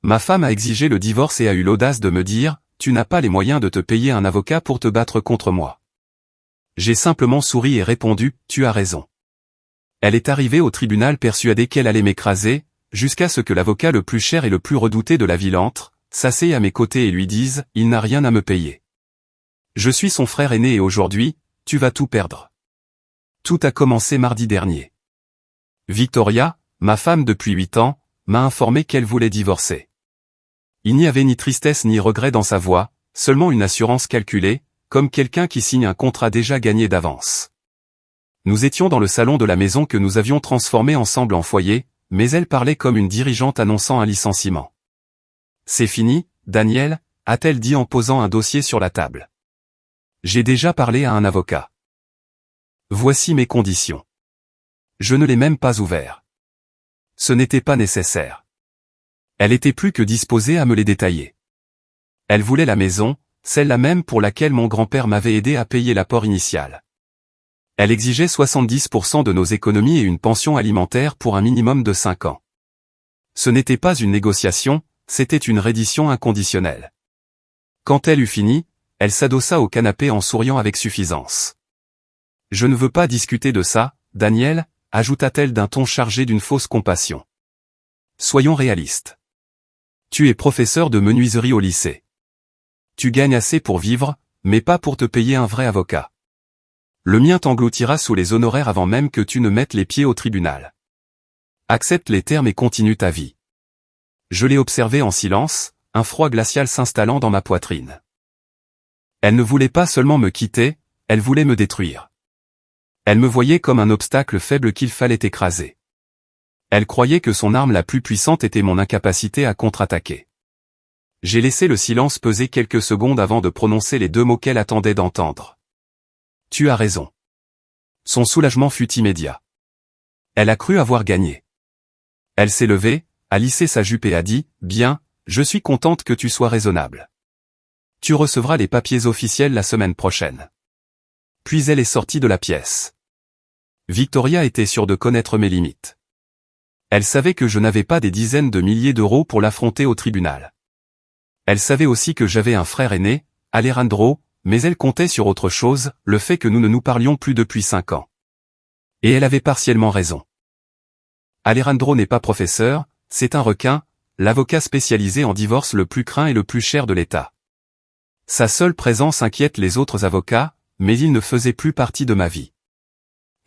Ma femme a exigé le divorce et a eu l'audace de me dire, tu n'as pas les moyens de te payer un avocat pour te battre contre moi. J'ai simplement souri et répondu, tu as raison. Elle est arrivée au tribunal persuadée qu'elle allait m'écraser, jusqu'à ce que l'avocat le plus cher et le plus redouté de la ville entre, s'asseye à mes côtés et lui dise, il n'a rien à me payer. Je suis son frère aîné et aujourd'hui, tu vas tout perdre. Tout a commencé mardi dernier. Victoria, ma femme depuis 8 ans, m'a informé qu'elle voulait divorcer. Il n'y avait ni tristesse ni regret dans sa voix, seulement une assurance calculée, comme quelqu'un qui signe un contrat déjà gagné d'avance. Nous étions dans le salon de la maison que nous avions transformé ensemble en foyer, mais elle parlait comme une dirigeante annonçant un licenciement. C'est fini, Daniel, a-t-elle dit en posant un dossier sur la table. J'ai déjà parlé à un avocat. Voici mes conditions. Je ne l'ai même pas ouvert. Ce n'était pas nécessaire. Elle était plus que disposée à me les détailler. Elle voulait la maison, celle-là même pour laquelle mon grand-père m'avait aidé à payer l'apport initial. Elle exigeait 70% de nos économies et une pension alimentaire pour un minimum de 5 ans. Ce n'était pas une négociation, c'était une reddition inconditionnelle. Quand elle eut fini, elle s'adossa au canapé en souriant avec suffisance. Je ne veux pas discuter de ça, Daniel, ajouta-t-elle d'un ton chargé d'une fausse compassion. Soyons réalistes. Tu es professeur de menuiserie au lycée. Tu gagnes assez pour vivre, mais pas pour te payer un vrai avocat. Le mien t'engloutira sous les honoraires avant même que tu ne mettes les pieds au tribunal. Accepte les termes et continue ta vie. Je l'ai observé en silence, un froid glacial s'installant dans ma poitrine. Elle ne voulait pas seulement me quitter, elle voulait me détruire. Elle me voyait comme un obstacle faible qu'il fallait écraser. Elle croyait que son arme la plus puissante était mon incapacité à contre-attaquer. J'ai laissé le silence peser quelques secondes avant de prononcer les 2 mots qu'elle attendait d'entendre. Tu as raison. Son soulagement fut immédiat. Elle a cru avoir gagné. Elle s'est levée, a lissé sa jupe et a dit, bien, je suis contente que tu sois raisonnable. Tu recevras les papiers officiels la semaine prochaine. Puis elle est sortie de la pièce. Victoria était sûre de connaître mes limites. Elle savait que je n'avais pas des dizaines de milliers d'euros pour l'affronter au tribunal. Elle savait aussi que j'avais un frère aîné, Alejandro, mais elle comptait sur autre chose, le fait que nous ne nous parlions plus depuis 5 ans. Et elle avait partiellement raison. Alejandro n'est pas professeur, c'est un requin, l'avocat spécialisé en divorce le plus craint et le plus cher de l'État. Sa seule présence inquiète les autres avocats, mais il ne faisait plus partie de ma vie.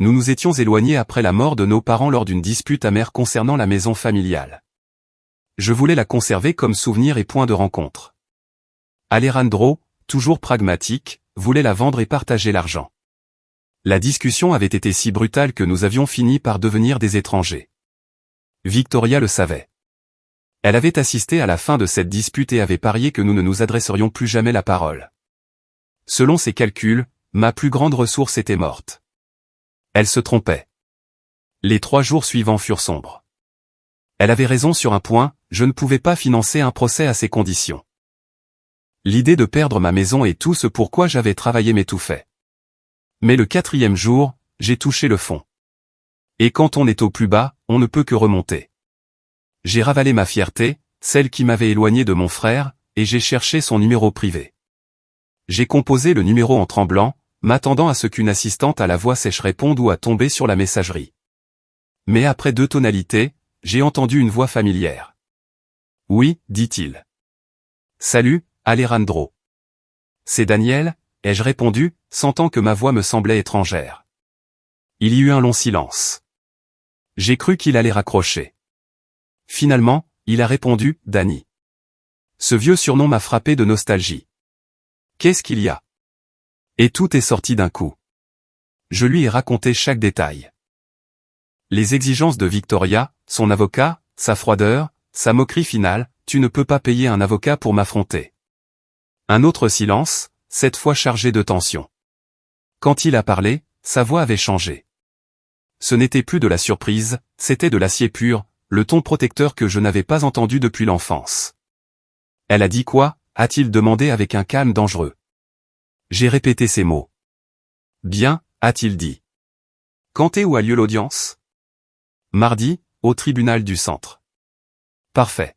Nous nous étions éloignés après la mort de nos parents lors d'une dispute amère concernant la maison familiale. Je voulais la conserver comme souvenir et point de rencontre. Alejandro, toujours pragmatique, voulait la vendre et partager l'argent. La discussion avait été si brutale que nous avions fini par devenir des étrangers. Victoria le savait. Elle avait assisté à la fin de cette dispute et avait parié que nous ne nous adresserions plus jamais la parole. Selon ses calculs, ma plus grande ressource était morte. Elle se trompait. Les 3 jours suivants furent sombres. Elle avait raison sur un point, je ne pouvais pas financer un procès à ces conditions. L'idée de perdre ma maison et tout ce pourquoi j'avais travaillé m'étouffait. Mais le 4e jour, j'ai touché le fond. Et quand on est au plus bas, on ne peut que remonter. J'ai ravalé ma fierté, celle qui m'avait éloigné de mon frère, et j'ai cherché son numéro privé. J'ai composé le numéro en tremblant, m'attendant à ce qu'une assistante à la voix sèche réponde ou à tomber sur la messagerie. Mais après 2 tonalités, j'ai entendu une voix familière. Oui, dit-il. Salut, Alejandro. C'est Daniel, ai-je répondu, sentant que ma voix me semblait étrangère. Il y eut un long silence. J'ai cru qu'il allait raccrocher. Finalement, il a répondu, Danny. Ce vieux surnom m'a frappé de nostalgie. Qu'est-ce qu'il y a? Et tout est sorti d'un coup. Je lui ai raconté chaque détail. Les exigences de Victoria, son avocat, sa froideur, sa moquerie finale, tu ne peux pas payer un avocat pour m'affronter. Un autre silence, cette fois chargé de tension. Quand il a parlé, sa voix avait changé. Ce n'était plus de la surprise, c'était de l'acier pur, le ton protecteur que je n'avais pas entendu depuis l'enfance. Elle a dit quoi? A-t-il demandé avec un calme dangereux. J'ai répété ces mots. Bien, a-t-il dit. Quand et où a lieu l'audience? Mardi, au tribunal du centre. Parfait.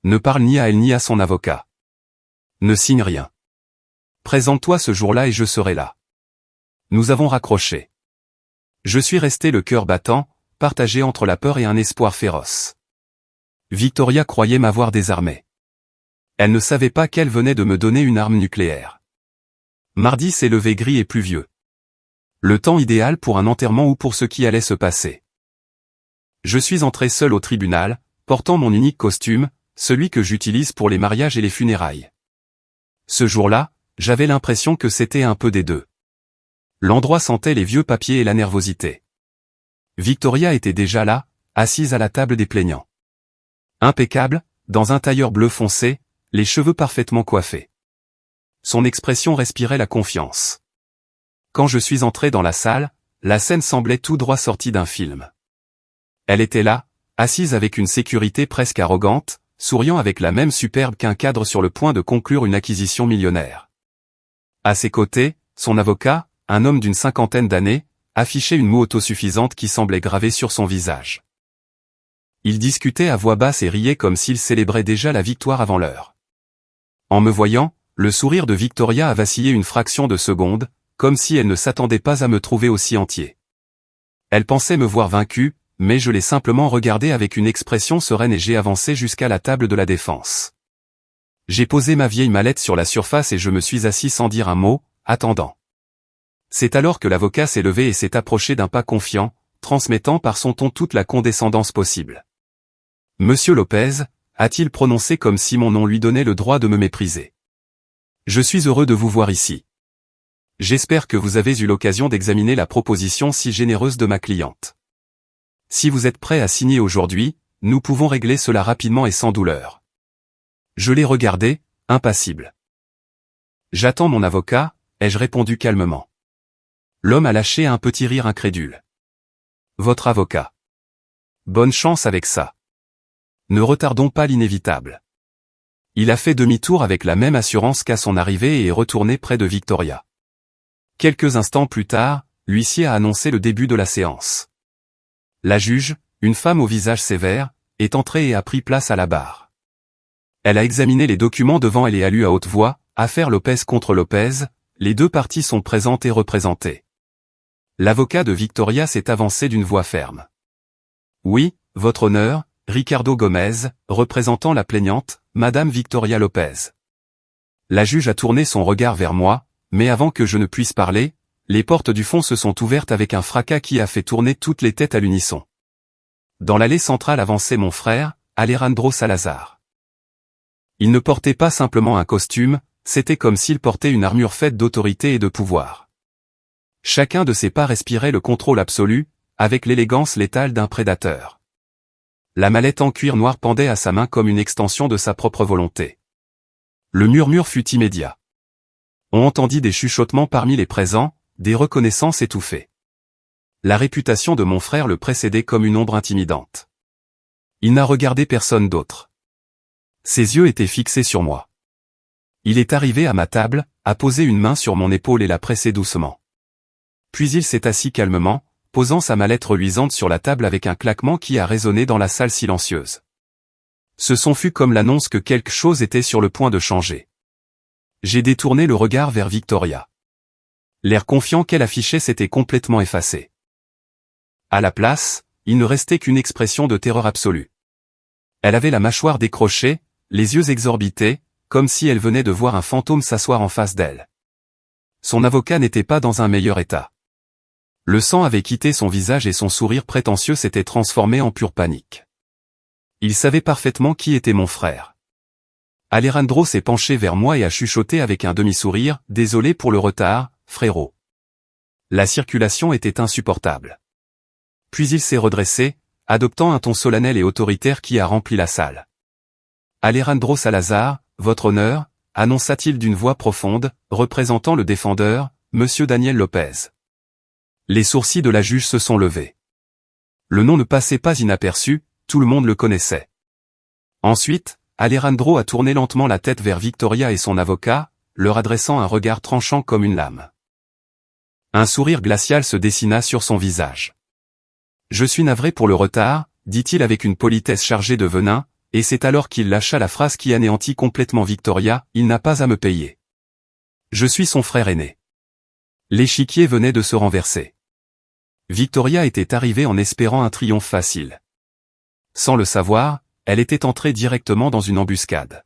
Ne parle ni à elle ni à son avocat. Ne signe rien. Présente-toi ce jour-là et je serai là. Nous avons raccroché. Je suis resté le cœur battant, partagé entre la peur et un espoir féroce. Victoria croyait m'avoir désarmé. Elle ne savait pas qu'elle venait de me donner une arme nucléaire. Mardi s'est levé gris et pluvieux. Le temps idéal pour un enterrement ou pour ce qui allait se passer. Je suis entré seul au tribunal, portant mon unique costume, celui que j'utilise pour les mariages et les funérailles. Ce jour-là, j'avais l'impression que c'était un peu des deux. L'endroit sentait les vieux papiers et la nervosité. Victoria était déjà là, assise à la table des plaignants. Impeccable, dans un tailleur bleu foncé, les cheveux parfaitement coiffés. Son expression respirait la confiance. Quand je suis entré dans la salle, la scène semblait tout droit sortie d'un film. Elle était là, assise avec une sécurité presque arrogante, souriant avec la même superbe qu'un cadre sur le point de conclure une acquisition millionnaire. À ses côtés, son avocat, un homme d'une cinquantaine d'années, affichait une moue autosuffisante qui semblait gravée sur son visage. Il discutait à voix basse et riait comme s'il célébrait déjà la victoire avant l'heure. En me voyant, le sourire de Victoria a vacillé une fraction de seconde, comme si elle ne s'attendait pas à me trouver aussi entier. Elle pensait me voir vaincu, mais je l'ai simplement regardée avec une expression sereine et j'ai avancé jusqu'à la table de la défense. J'ai posé ma vieille mallette sur la surface et je me suis assis sans dire un mot, attendant. C'est alors que l'avocat s'est levé et s'est approché d'un pas confiant, transmettant par son ton toute la condescendance possible. « Monsieur Lopez », a-t-il prononcé comme si mon nom lui donnait le droit de me mépriser. « Je suis heureux de vous voir ici. J'espère que vous avez eu l'occasion d'examiner la proposition si généreuse de ma cliente. Si vous êtes prêt à signer aujourd'hui, nous pouvons régler cela rapidement et sans douleur. » Je l'ai regardé, impassible. « J'attends mon avocat », ai-je répondu calmement. L'homme a lâché un petit rire incrédule. « Votre avocat. Bonne chance avec ça. Ne retardons pas l'inévitable. » Il a fait demi-tour avec la même assurance qu'à son arrivée et est retourné près de Victoria. Quelques instants plus tard, l'huissier a annoncé le début de la séance. La juge, une femme au visage sévère, est entrée et a pris place à la barre. Elle a examiné les documents devant elle et a lu à haute voix, « Affaire Lopez contre Lopez », les deux parties sont présentes et représentées. L'avocat de Victoria s'est avancé d'une voix ferme. « Oui, votre honneur, Ricardo Gomez, représentant la plaignante, Madame Victoria Lopez. » La juge a tourné son regard vers moi, mais avant que je ne puisse parler, les portes du fond se sont ouvertes avec un fracas qui a fait tourner toutes les têtes à l'unisson. Dans l'allée centrale avançait mon frère, Alejandro Salazar. Il ne portait pas simplement un costume, c'était comme s'il portait une armure faite d'autorité et de pouvoir. Chacun de ses pas respirait le contrôle absolu, avec l'élégance létale d'un prédateur. La mallette en cuir noir pendait à sa main comme une extension de sa propre volonté. Le murmure fut immédiat. On entendit des chuchotements parmi les présents, des reconnaissances étouffées. La réputation de mon frère le précédait comme une ombre intimidante. Il n'a regardé personne d'autre. Ses yeux étaient fixés sur moi. Il est arrivé à ma table, a posé une main sur mon épaule et l'a pressée doucement. Puis il s'est assis calmement, posant sa mallette reluisante sur la table avec un claquement qui a résonné dans la salle silencieuse. Ce son fut comme l'annonce que quelque chose était sur le point de changer. J'ai détourné le regard vers Victoria. L'air confiant qu'elle affichait s'était complètement effacé. À la place, il ne restait qu'une expression de terreur absolue. Elle avait la mâchoire décrochée, les yeux exorbités, comme si elle venait de voir un fantôme s'asseoir en face d'elle. Son avocat n'était pas dans un meilleur état. Le sang avait quitté son visage et son sourire prétentieux s'était transformé en pure panique. Il savait parfaitement qui était mon frère. Alejandro s'est penché vers moi et a chuchoté avec un demi-sourire, « Désolé pour le retard, frérot. » La circulation était insupportable. Puis il s'est redressé, adoptant un ton solennel et autoritaire qui a rempli la salle. « Alejandro Salazar, votre honneur, » annonça-t-il d'une voix profonde, représentant le défendeur, Monsieur Daniel Lopez. Les sourcils de la juge se sont levés. Le nom ne passait pas inaperçu, tout le monde le connaissait. Ensuite, Alejandro a tourné lentement la tête vers Victoria et son avocat, leur adressant un regard tranchant comme une lame. Un sourire glacial se dessina sur son visage. « Je suis navré pour le retard, dit-il avec une politesse chargée de venin, et c'est alors qu'il lâcha la phrase qui anéantit complètement Victoria, il n'a pas à me payer. Je suis son frère aîné. L'échiquier venait de se renverser. Victoria était arrivée en espérant un triomphe facile. Sans le savoir, elle était entrée directement dans une embuscade.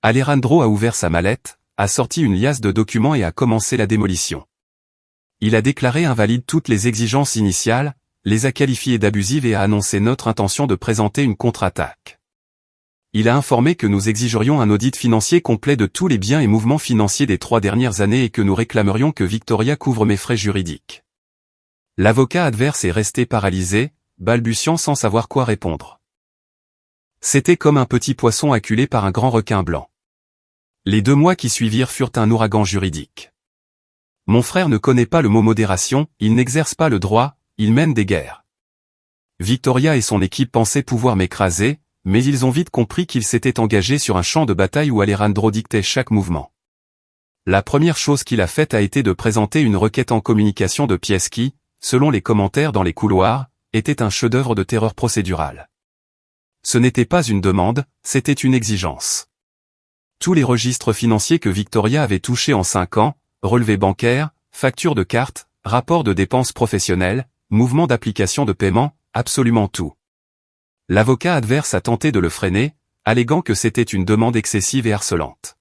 Alejandro a ouvert sa mallette, a sorti une liasse de documents et a commencé la démolition. Il a déclaré invalides toutes les exigences initiales, les a qualifiées d'abusives et a annoncé notre intention de présenter une contre-attaque. Il a informé que nous exigerions un audit financier complet de tous les biens et mouvements financiers des 3 dernières années et que nous réclamerions que Victoria couvre mes frais juridiques. L'avocat adverse est resté paralysé, balbutiant sans savoir quoi répondre. C'était comme un petit poisson acculé par un grand requin blanc. Les 2 mois qui suivirent furent un ouragan juridique. Mon frère ne connaît pas le mot modération, il n'exerce pas le droit, il mène des guerres. Victoria et son équipe pensaient pouvoir m'écraser, mais ils ont vite compris qu'ils s'étaient engagés sur un champ de bataille où Alejandro dictait chaque mouvement. La première chose qu'il a faite a été de présenter une requête en communication de pièces qui, selon les commentaires dans les couloirs, était un chef-d'œuvre de terreur procédurale. Ce n'était pas une demande, c'était une exigence. Tous les registres financiers que Victoria avait touchés en 5 ans, relevés bancaires, factures de cartes, rapports de dépenses professionnelles, mouvements d'application de paiement, absolument tout. L'avocat adverse a tenté de le freiner, alléguant que c'était une demande excessive et harcelante.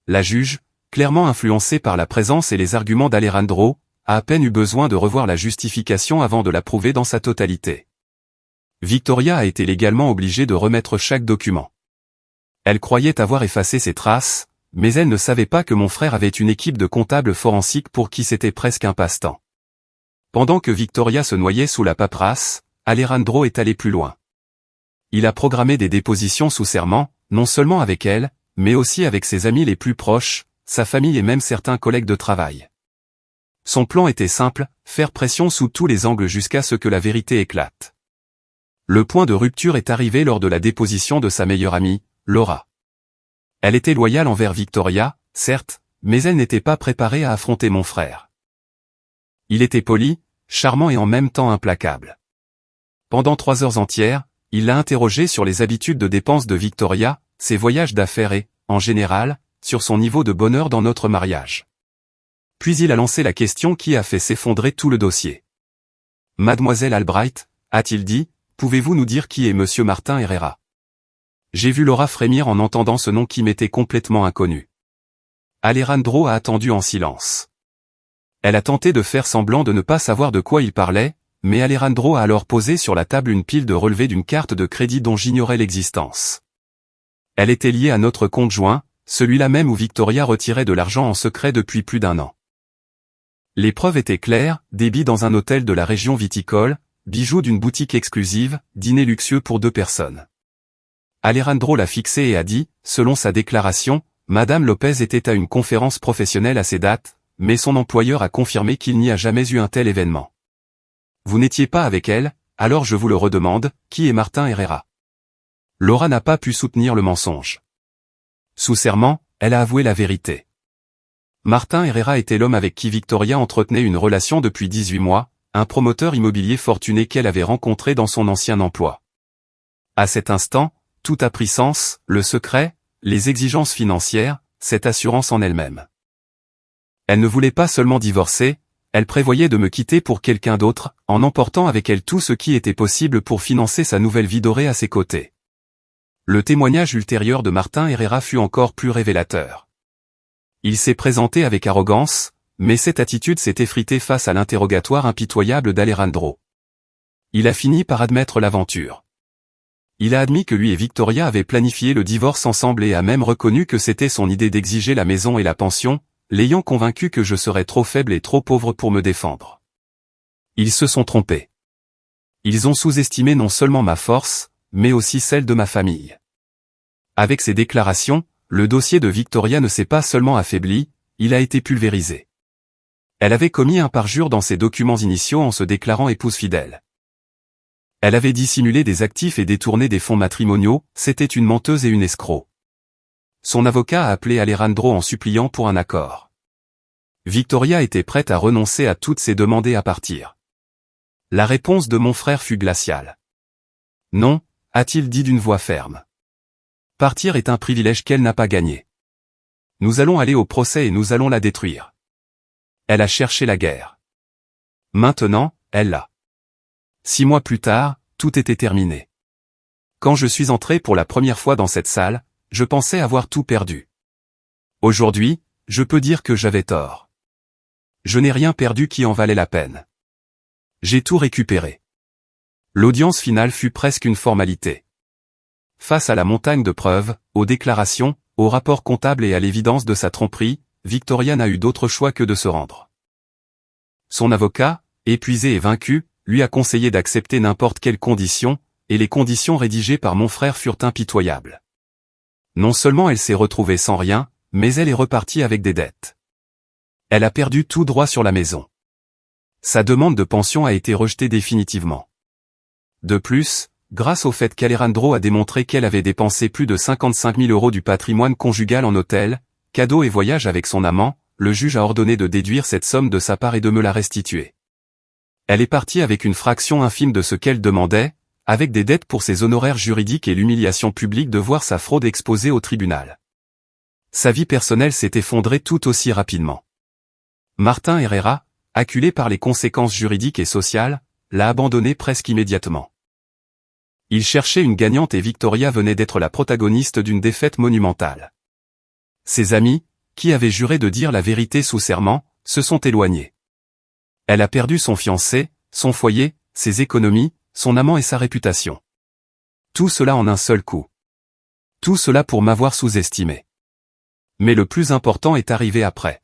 La juge, clairement influencée par la présence et les arguments d'Alejandro, a à peine eu besoin de revoir la justification avant de l'approuver dans sa totalité. Victoria a été légalement obligée de remettre chaque document. Elle croyait avoir effacé ses traces, mais elle ne savait pas que mon frère avait une équipe de comptables forensiques pour qui c'était presque un passe-temps. Pendant que Victoria se noyait sous la paperasse, Alejandro est allé plus loin. Il a programmé des dépositions sous serment, non seulement avec elle, mais aussi avec ses amis les plus proches, sa famille et même certains collègues de travail. Son plan était simple, faire pression sous tous les angles jusqu'à ce que la vérité éclate. Le point de rupture est arrivé lors de la déposition de sa meilleure amie, Laura. Elle était loyale envers Victoria, certes, mais elle n'était pas préparée à affronter mon frère. Il était poli, charmant et en même temps implacable. Pendant 3 heures entières, il l'a interrogée sur les habitudes de dépenses de Victoria, ses voyages d'affaires et, en général, sur son niveau de bonheur dans notre mariage. Puis il a lancé la question qui a fait s'effondrer tout le dossier. « Mademoiselle Albright, a-t-il dit, pouvez-vous nous dire qui est Monsieur Martin Herrera ?» J'ai vu Laura frémir en entendant ce nom qui m'était complètement inconnu. Alejandro a attendu en silence. Elle a tenté de faire semblant de ne pas savoir de quoi il parlait, mais Alejandro a alors posé sur la table une pile de relevés d'une carte de crédit dont j'ignorais l'existence. Elle était liée à notre compte joint, celui-là même où Victoria retirait de l'argent en secret depuis plus d'1 an. Les preuves étaient claires, débit dans un hôtel de la région viticole, bijoux d'une boutique exclusive, dîner luxueux pour 2 personnes. Alejandro l'a fixé et a dit, selon sa déclaration, Madame Lopez était à une conférence professionnelle à ces dates, mais son employeur a confirmé qu'il n'y a jamais eu un tel événement. Vous n'étiez pas avec elle, alors je vous le redemande, qui est Martin Herrera? Laura n'a pas pu soutenir le mensonge. Sous serment, elle a avoué la vérité. Martin Herrera était l'homme avec qui Victoria entretenait une relation depuis 18 mois, un promoteur immobilier fortuné qu'elle avait rencontré dans son ancien emploi. À cet instant, tout a pris sens, le secret, les exigences financières, cette assurance en elle-même. Elle ne voulait pas seulement divorcer, elle prévoyait de me quitter pour quelqu'un d'autre, en emportant avec elle tout ce qui était possible pour financer sa nouvelle vie dorée à ses côtés. Le témoignage ultérieur de Martin Herrera fut encore plus révélateur. Il s'est présenté avec arrogance, mais cette attitude s'est effritée face à l'interrogatoire impitoyable d'Alejandro. Il a fini par admettre l'aventure. Il a admis que lui et Victoria avaient planifié le divorce ensemble et a même reconnu que c'était son idée d'exiger la maison et la pension, l'ayant convaincu que je serais trop faible et trop pauvre pour me défendre. Ils se sont trompés. Ils ont sous-estimé non seulement ma force, mais aussi celle de ma famille. Avec ces déclarations, le dossier de Victoria ne s'est pas seulement affaibli, il a été pulvérisé. Elle avait commis un parjure dans ses documents initiaux en se déclarant épouse fidèle. Elle avait dissimulé des actifs et détourné des fonds matrimoniaux, c'était une menteuse et une escroc. Son avocat a appelé Alejandro en suppliant pour un accord. Victoria était prête à renoncer à toutes ses demandes et à partir. La réponse de mon frère fut glaciale. Non, a-t-il dit d'une voix ferme. Partir est un privilège qu'elle n'a pas gagné. Nous allons aller au procès et nous allons la détruire. Elle a cherché la guerre. Maintenant, elle l'a. 6 mois plus tard, tout était terminé. Quand je suis entré pour la première fois dans cette salle, je pensais avoir tout perdu. Aujourd'hui, je peux dire que j'avais tort. Je n'ai rien perdu qui en valait la peine. J'ai tout récupéré. L'audience finale fut presque une formalité. Face à la montagne de preuves, aux déclarations, aux rapports comptables et à l'évidence de sa tromperie, Victoria n'a eu d'autre choix que de se rendre. Son avocat, épuisé et vaincu, lui a conseillé d'accepter n'importe quelles conditions, et les conditions rédigées par mon frère furent impitoyables. Non seulement elle s'est retrouvée sans rien, mais elle est repartie avec des dettes. Elle a perdu tout droit sur la maison. Sa demande de pension a été rejetée définitivement. De plus, grâce au fait qu'Alejandro a démontré qu'elle avait dépensé plus de 55 000 € du patrimoine conjugal en hôtel, cadeaux et voyages avec son amant, le juge a ordonné de déduire cette somme de sa part et de me la restituer. Elle est partie avec une fraction infime de ce qu'elle demandait, avec des dettes pour ses honoraires juridiques et l'humiliation publique de voir sa fraude exposée au tribunal. Sa vie personnelle s'est effondrée tout aussi rapidement. Martin Herrera, acculé par les conséquences juridiques et sociales, l'a abandonné presque immédiatement. Il cherchait une gagnante et Victoria venait d'être la protagoniste d'une défaite monumentale. Ses amis, qui avaient juré de dire la vérité sous serment, se sont éloignés. Elle a perdu son fiancé, son foyer, ses économies, son amant et sa réputation. Tout cela en un seul coup. Tout cela pour m'avoir sous-estimé. Mais le plus important est arrivé après.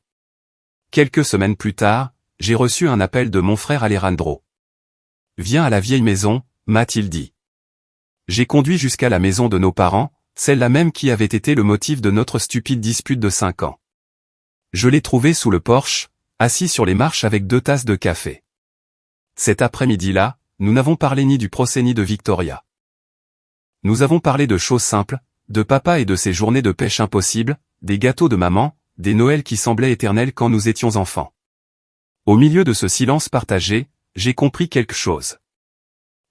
Quelques semaines plus tard, j'ai reçu un appel de mon frère Alejandro. « Viens à la vieille maison », m'a-t-il dit. J'ai conduit jusqu'à la maison de nos parents, celle-là même qui avait été le motif de notre stupide dispute de 5 ans. Je l'ai trouvé sous le porche, assis sur les marches avec 2 tasses de café. Cet après-midi-là, nous n'avons parlé ni du procès ni de Victoria. Nous avons parlé de choses simples, de papa et de ses journées de pêche impossibles, des gâteaux de maman, des Noëls qui semblaient éternels quand nous étions enfants. Au milieu de ce silence partagé, j'ai compris quelque chose.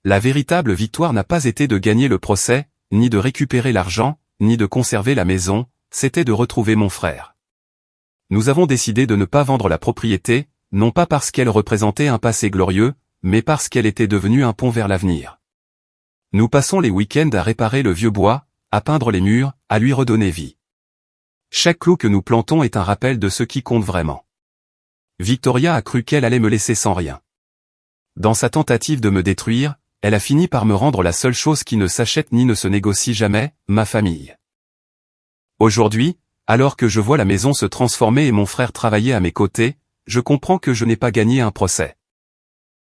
La véritable victoire n'a pas été de gagner le procès, ni de récupérer l'argent, ni de conserver la maison, c'était de retrouver mon frère. Nous avons décidé de ne pas vendre la propriété, non pas parce qu'elle représentait un passé glorieux, mais parce qu'elle était devenue un pont vers l'avenir. Nous passons les week-ends à réparer le vieux bois, à peindre les murs, à lui redonner vie. Chaque clou que nous plantons est un rappel de ce qui compte vraiment. Victoria a cru qu'elle allait me laisser sans rien. Dans sa tentative de me détruire, elle a fini par me rendre la seule chose qui ne s'achète ni ne se négocie jamais, ma famille. Aujourd'hui, alors que je vois la maison se transformer et mon frère travailler à mes côtés, je comprends que je n'ai pas gagné un procès.